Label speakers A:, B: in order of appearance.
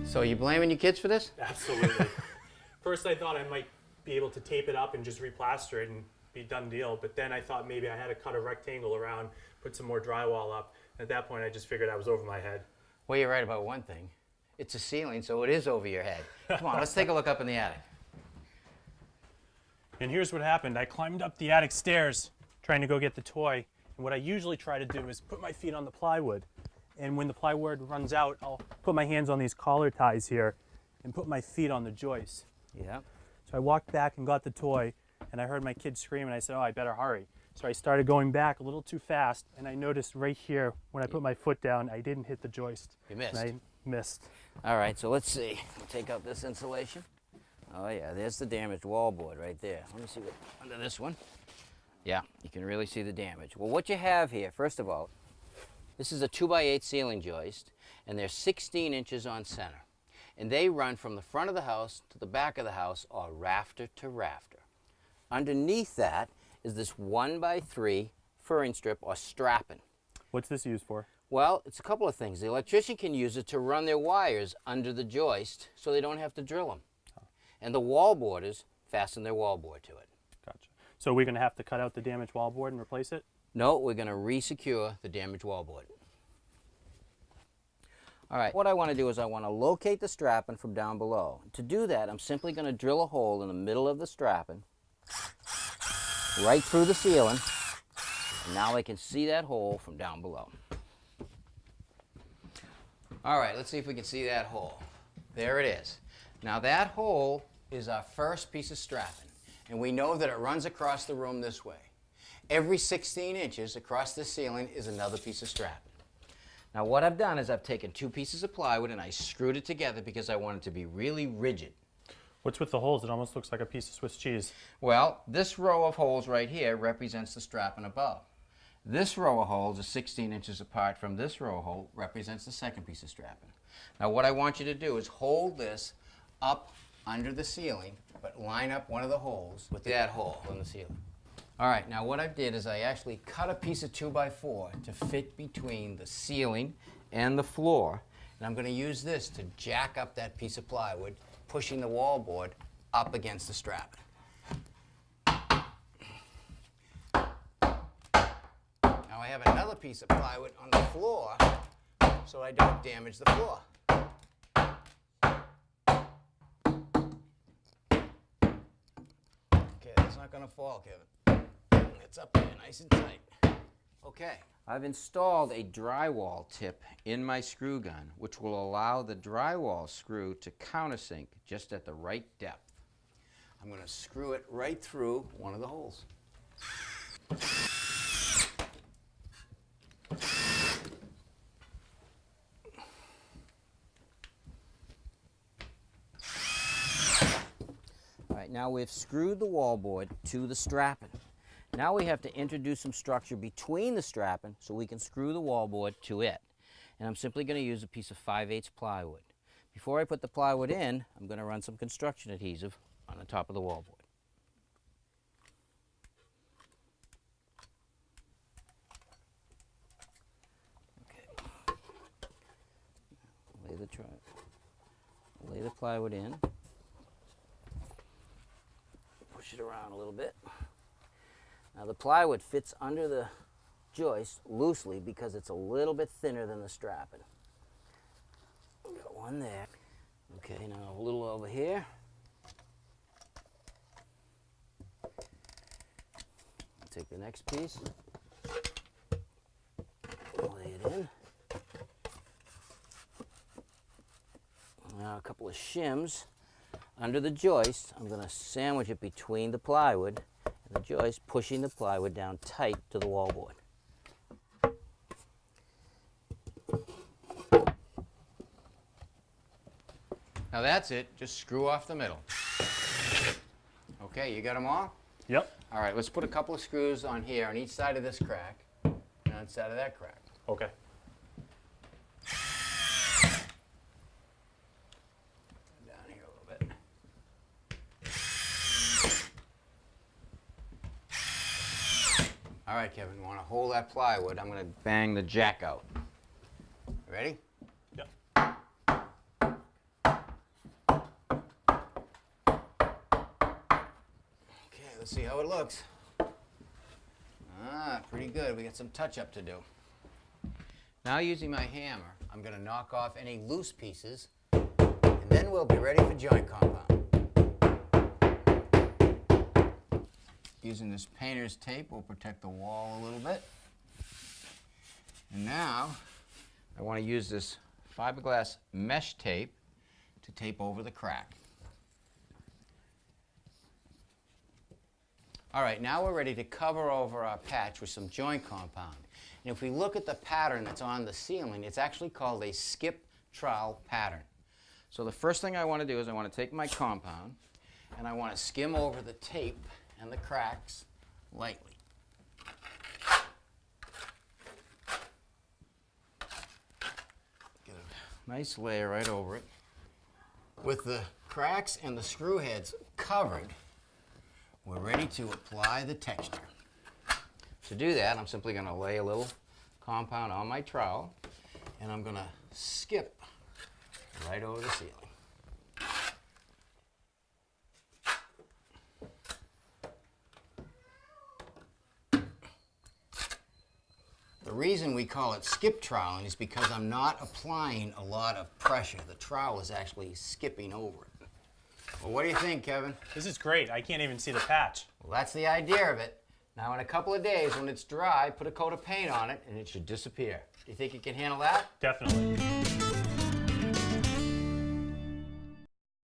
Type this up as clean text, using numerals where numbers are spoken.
A: So you blaming your kids for this?
B: Absolutely. First I thought I might be able to tape it up and just replaster it and be done deal, but then I thought maybe I had to cut a rectangle around, put some more drywall up. At that point I just figured I was over my head.
A: Well, you're right about one thing. It's a ceiling, so it is over your head. Come on, let's take a look up in the attic.
B: And here's what happened. I climbed up the attic stairs trying to go get the toy, and what I usually try to do is put my feet on the plywood. And when the plywood runs out, I'll put my hands on these collar ties here and put my feet on the joist.
A: Yeah.
B: So I walked back and got the toy, and I heard my kid scream, and I said, oh, I better hurry. So I started going back a little too fast, and I noticed right here, when I put my foot down, I didn't hit the joist.
A: You missed.
B: And I missed.
A: All right, so let's see. Take out this insulation. Oh yeah, there's the damaged wallboard right there. Let me see what under this one. Yeah, you can really see the damage. Well, what you have here, first of all, this is a 2x8 ceiling joist, and they're 16 inches on center. And they run from the front of the house to the back of the house, or rafter to rafter. Underneath that is this 1x3 furring strip, or strapping.
B: What's this used for?
A: Well, it's a couple of things. The electrician can use it to run their wires under the joist so they don't have to drill them. Oh. And the wallboarders fasten their wallboard to it.
B: Gotcha. So we're going to have to cut out the damaged wallboard and replace it?
A: No, we're going to re-secure the damaged wallboard. All right, what I want to do is I want to locate the strapping from down below. To do that, I'm simply going to drill a hole in the middle of the strapping, right through the ceiling, and now I can see that hole from down below. All right, let's see if we can see that hole. There it is. Now that hole is our first piece of strapping, and we know that it runs across the room this way. Every 16 inches across the ceiling is another piece of strapping. Now what I've done is I've taken two pieces of plywood and I screwed it together because I want it to be really rigid.
B: What's with the holes? It almost looks like a piece of Swiss cheese.
A: Well, this row of holes right here represents the strapping above. This row of holes is 16 inches apart from this row of hole, represents the second piece of strapping. Now what I want you to do is hold this up under the ceiling, but line up one of the holes with that hole in the ceiling. All right, now what I did is I actually cut a piece of 2x4 to fit between the ceiling and the floor, and I'm going to use this to jack up that piece of plywood, pushing the wallboard up against the strapping. Now I have another piece of plywood on the floor so I don't damage the floor. Okay, that's not going to fall, Kevin. It's up there nice and tight. Okay, I've installed a drywall tip in my screw gun, which will allow the drywall screw to countersink just at the right depth. I'm going to screw it right through one of the holes. All right, now we've screwed the wallboard to the strapping. Now we have to introduce some structure between the strapping so we can screw the wallboard to it. And I'm simply going to use a piece of 5/8 plywood. Before I put the plywood in, I'm going to run some construction adhesive on the top of the wallboard. Okay. Lay the plywood in. Push it around a little bit. Now the plywood fits under the joist loosely because it's a little bit thinner than the strapping. Got one there. Okay, now a little over here. Take the next piece. Lay it in. Now a couple of shims under the joist. I'm going to sandwich it between the plywood and the joist, pushing the plywood down tight to the wallboard. Now that's it. Just screw off the middle. Okay, you got them all?
B: Yep.
A: All right, let's put a couple of screws on here on each side of this crack and on each side of that crack.
B: Okay.
A: Down here a little bit. All right, Kevin, you want to hold that plywood. I'm going to bang the jack out. Ready?
B: Yep.
A: Let's see how it looks. Ah, pretty good. We got some touch-up to do. Now using my hammer, I'm going to knock off any loose pieces, and then we'll be ready for joint compound. Using this painter's tape will protect the wall a little bit. And now I want to use this fiberglass mesh tape to tape over the crack. All right, now we're ready to cover over our patch with some joint compound. And if we look at the pattern that's on the ceiling, it's actually called a skip trowel pattern. So the first thing I want to do is I want to take my compound and I want to skim over the tape and the cracks lightly. Get a nice layer right over it. With the cracks and the screw heads covered, we're ready to apply the texture. To do that, I'm simply going to lay a little compound on my trowel, and I'm going to skip right over the ceiling. The reason we call it skip troweling is because I'm not applying a lot of pressure. The trowel is actually skipping over it. Well, what do you think, Kevin?
B: This is great. I can't even see the patch.
A: Well, that's the idea of it. Now, in a couple of days, when it's dry, put a coat of paint on it, and it should disappear. Do you think you can handle that?
B: Definitely.